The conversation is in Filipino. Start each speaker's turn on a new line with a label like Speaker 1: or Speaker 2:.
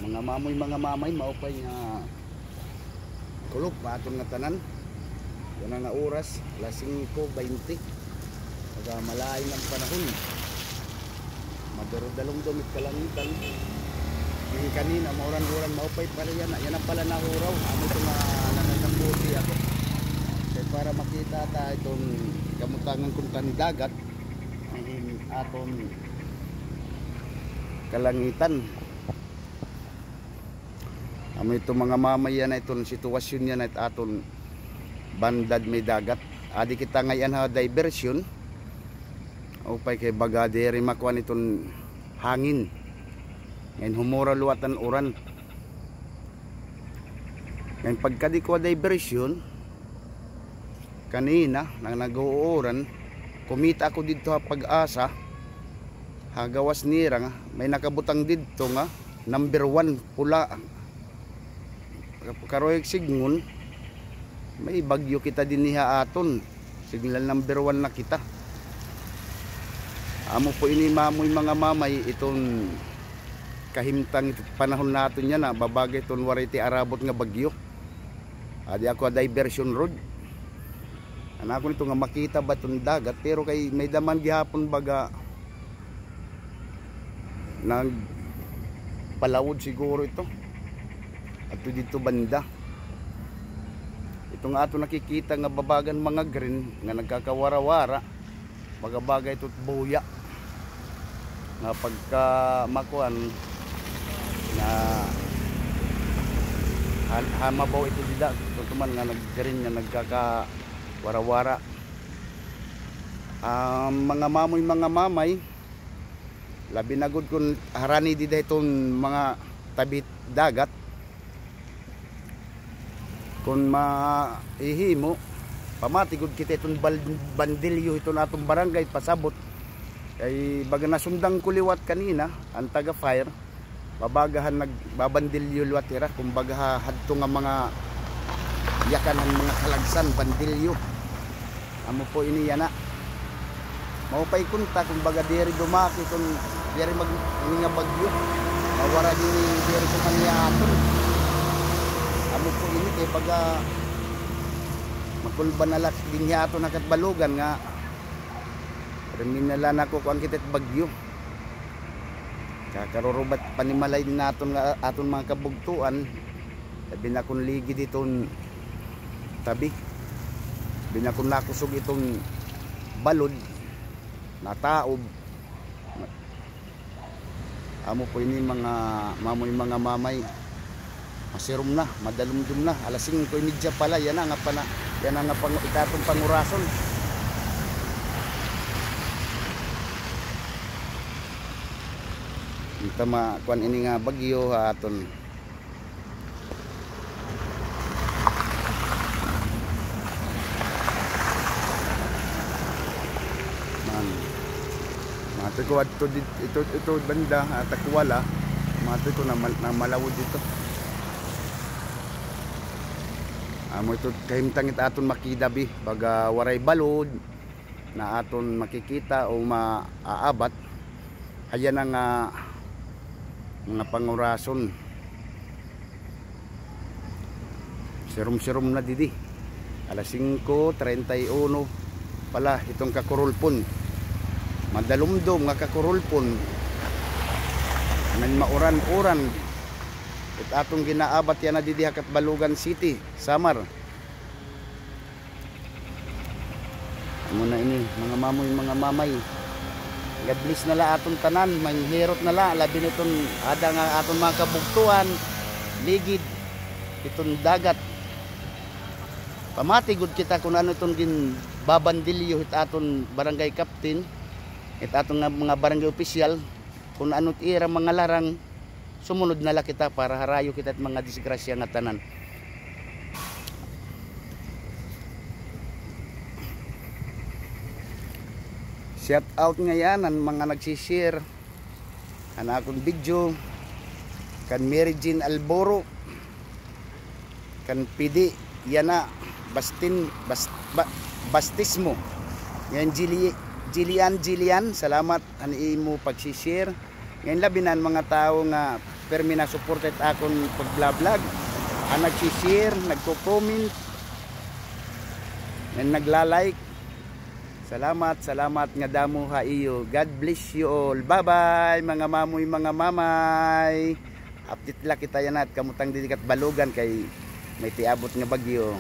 Speaker 1: mga mamay maupay nga kulog paton nga tanan. Yan nga oras, alas 5:20. Pag malayo ng panahon, madaro-dalong dumit kalangitan. Yung kanina mauran-uran maupay pala yan. Yan ang pala nahuraw. Ano ito na nananabuti ako. Kaya para makita tayo itong kamutangan kuntan dagat ang aton kalangitan. Amo itong mga mamayan na itong sitwasyon yan at aton bandad may dagat. Adi kita ngayon ha diversion. Upay kay baga diri makuan itong hangin. Ngayon humura luwatan uran. Ngayon pagka di ko diversion, kanina nang nag-uuran, kumita ako dito ha Pag-asa. Hagawas nira nga, may nakabutang dito nga, number 1 pula. Karoyek signal, may bagyo kita din niya aton. Signal number 1 na kita. Amo po ini mamoy mga mamay itong kahimtang panahon natin yan na babagay itong wariti arabot nga bagyo. Adi ako diversion road. Anak ko nito nga makita ba itong dagat pero kay may daman gihapon baga nagpalawod siguro ito. At dito banda. Ito nga ato nakikita nga babagan mga green nga nagkakawara-wara. Bagabagay ito't buya. Nga pagka makuan na hamabaw ito dida. Ito man nga nag-green nga nagkakawara-wara. Mga mamay labi na gud kung harani dida itong mga tabit dagat. Kung maihimo pamatigod kita itong bandilyo ito na atong barangay pasabot kay baga nasundang kuliwat kanina ang taga fire babagahan nagbabandilyo luwat ira kung baga hadto nga mga yakan ng mga kalagsan bandilyo amo po ini yana maupay kunta kung baga diri dumaki kung diri mag nga bagyo mawara din diri ko kanya aton amo po ini kay baga magkulbanalak din niya ato nakatbalugan nga terminalan ako kuan kitit bagyo kakarurubat panimalay naton nga aton mga kabugtuan sabi na kung ligi ditong tabi sabi na kung nakusog itong balod nataob amo po ini mga mamoy mga mamay masirum na madalumdum na alas 5:30 pala yan nga pana yan nga itatong pangurason. Ito kuan ini nga bagyo aton. Man. Mate ko ito banda atakwala. Mate ko na malawod dito. Amo ito kahimtangit aton makidabi baga waray balod na aton makikita o maaabat ayan ang mga pangurason serum na didi alas 5:31 pala itong kakurulpon madalumdom nga kakurulpon man mauran-uran at atong ginaabat yan na didi hakat Balugan City, Samar. Amo na ini mga mamay. God bless na la atong tanan, manghirot na la labi nitong ada nga atong mga kabugtuan, ligid itong dagat. Pamatigod kita kung ano itong gin babandilyo it aton barangay captain, it aton nga mga barangay opisyal kung ano ira mga larang sumunod na la kita para harayo kita at mga disgrasya nga tanan. Shout out ngayon ang mga nagsishare ang akong video kan Mary Jean Alboro kan PD yana Bastismo yan Jillian salamat ani imo pagsishare ngayon labinan mga tao nga permi na supported akon pag-vlog, ang nag-share, nagko-comment, and nagla-like. Salamat nga damo ha iyo. God bless you all. Bye-bye mga mamoy, mga mamay. Update la kita yan at kamutang didikat balugan kay may tiabot nga bagyo.